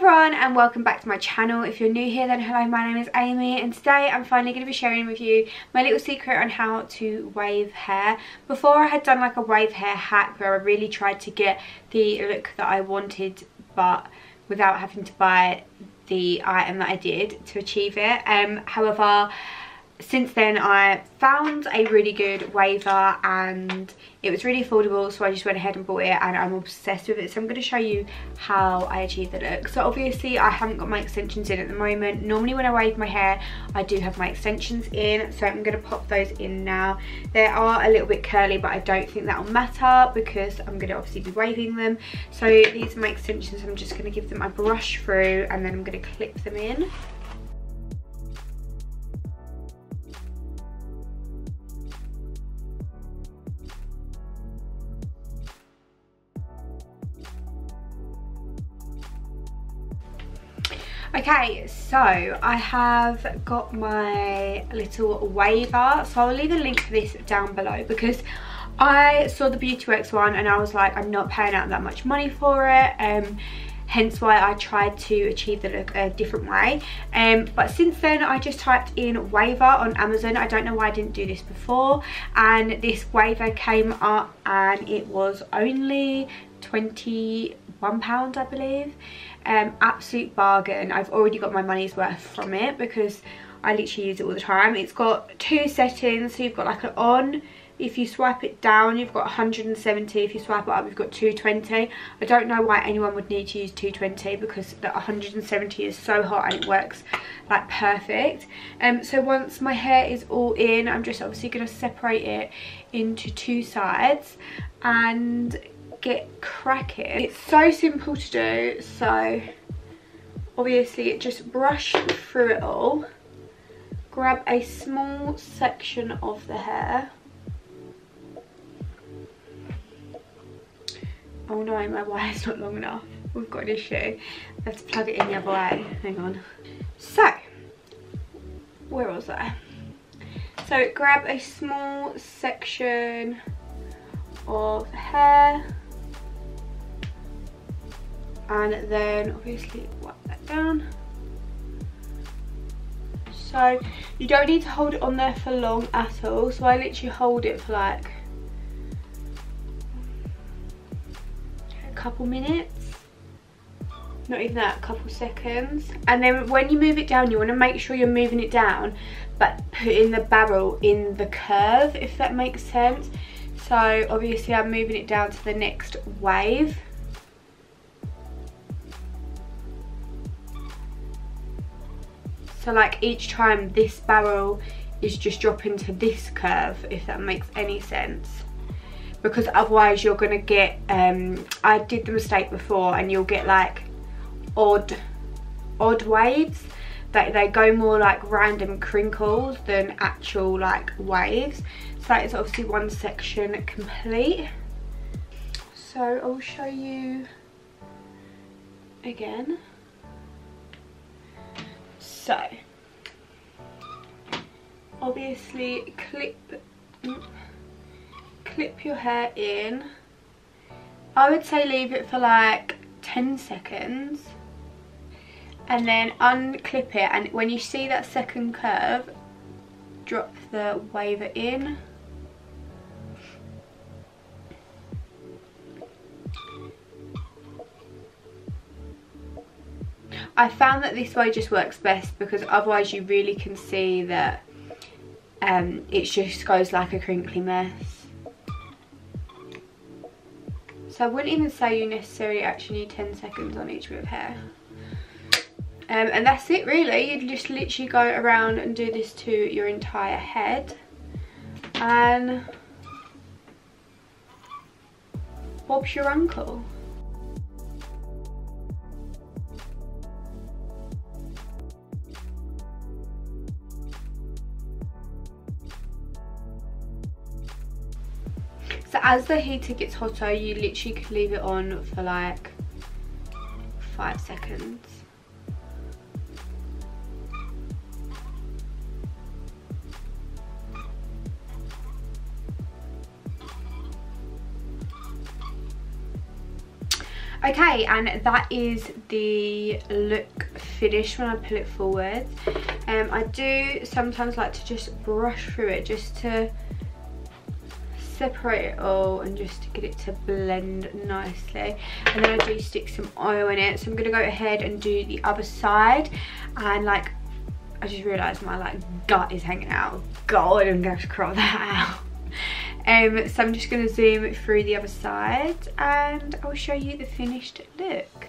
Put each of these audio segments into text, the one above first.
everyone and welcome back to my channel. If you're new here, then hello, my name is Amy and today I'm finally going to be sharing with you my little secret on how to wave hair. Before I had done like a wave hair hack where I really tried to get the look that I wanted but without having to buy the item that I did to achieve it. However, since then I found a really good waver and it was really affordable, so I just went ahead and bought it and I'm obsessed with it. So I'm going to show you how I achieved the look. So obviously I haven't got my extensions in at the moment. Normally when I wave my hair I do have my extensions in, so I'm going to pop those in now. They are a little bit curly but I don't think that will matter because I'm going to obviously be waving them. So these are my extensions. I'm just going to give them a brush through and then I'm going to clip them in. Okay, so I have got my little waver, so I'll leave a link for this down below because I saw the BeautyWorks one and I was like, I'm not paying out that much money for it, hence why I tried to achieve the look a different way. But since then I just typed in waver on Amazon. I don't know why I didn't do this before, and this waver came up and it was only £21, I believe. Absolute bargain. I've already got my money's worth from it because I literally use it all the time. It's got two settings, so you've got like an on. If you swipe it down you've got 170, if you swipe it up you've got 220. I don't know why anyone would need to use 220 because the 170 is so hot and it works like perfect. So once my hair is all in, I'm just obviously going to separate it into two sides and get cracking. It's so simple to do, so obviously just brush through it all, grab a small section of the hair. Oh no, my wire's not long enough. We've got an issue. I have to plug it in the other way. Hang on. So, where was I? So grab a small section of hair and then obviously wipe that down. So you don't need to hold it on there for long at all, so I literally hold it for like a couple minutes, not even that, a couple seconds. And then when you move it down you want to make sure you're moving it down but putting the barrel in the curve, if that makes sense. So obviously I'm moving it down to the next wave. So like each time this barrel is just dropping to this curve, if that makes any sense. Because otherwise you're going to get, I did the mistake before and you'll get like odd waves. They go more like random crinkles than actual like waves. So that is obviously one section complete. So I'll show you again. So obviously clip your hair in. I would say leave it for like 10 seconds and then unclip it, and when you see that second curve drop the waver in. I found that this way just works best because otherwise you really can see that it just goes like a crinkly mess. So I wouldn't even say you necessarily actually need 10 seconds on each bit of hair. And that's it really. You just literally go around and do this to your entire head. And Bob's your uncle. So as the heater gets hotter, you literally could leave it on for like 5 seconds. Okay, and that is the look finished when I pull it forward. I do sometimes like to just brush through it just to separate it all and just to get it to blend nicely, and then I do stick some oil in it. So I'm gonna go ahead and do the other side, and like I just realised my like gut is hanging out. God, I'm gonna have to crop that out. So I'm just going to zoom through the other side and I'll show you the finished look.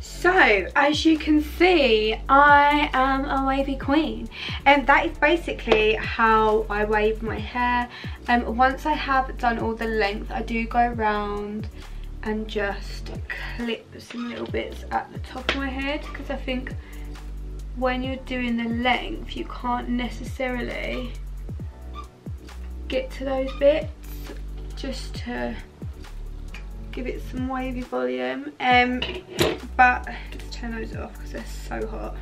So as you can see, I am a wavy queen, and that is basically how I wave my hair. Once I have done all the length, I do go around and just clip some little bits at the top of my head, because I think when you're doing the length you can't necessarily get to those bits, just to give it some wavy volume. But let's turn those off because they're so hot.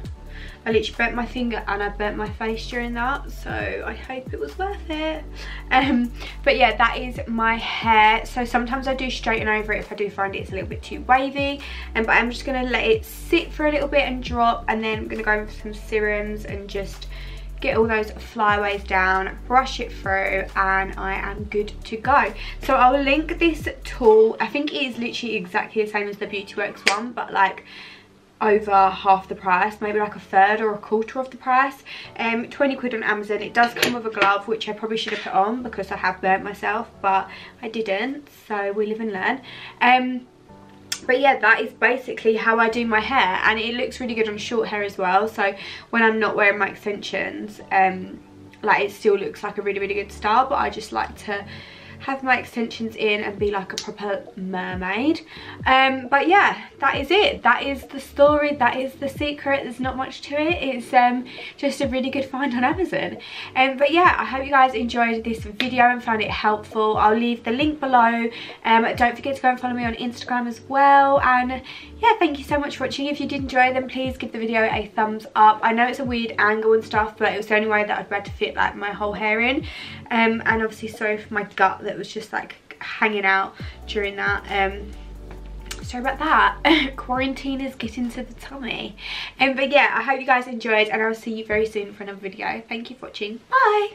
I literally burnt my finger and I burnt my face during that, so I hope it was worth it. But yeah, that is my hair. So sometimes I do straighten over it if I do find it's a little bit too wavy, but I'm just going to let it sit for a little bit and drop, and then I'm going to go with some serums and just get all those flyaways down, brush it through, and I am good to go. So I'll link this tool. I think it is literally exactly the same as the Beauty Works one, but like over half the price, maybe like a third or a quarter of the price. 20 quid on Amazon. It does come with a glove, which I probably should have put on because I have burnt myself, but I didn't, so we live and learn. But yeah, that is basically how I do my hair, and it looks really good on short hair as well. So when I'm not wearing my extensions, like it still looks like a really, really good style, but I just like to have my extensions in and be like a proper mermaid. But yeah, that is it. That is the story. That is the secret. There's not much to it. It's just a really good find on Amazon. But yeah, I hope you guys enjoyed this video and found it helpful. I'll leave the link below. Don't forget to go and follow me on Instagram as well. And yeah, thank you so much for watching. If you did enjoy, then please give the video a thumbs up. I know it's a weird angle and stuff, but it was the only way that I'd be able to fit like my whole hair in. And obviously sorry for my gut that was just like hanging out during that. Sorry about that. Quarantine is getting to the tummy. But yeah, I hope you guys enjoyed, and I'll see you very soon for another video. Thank you for watching. Bye.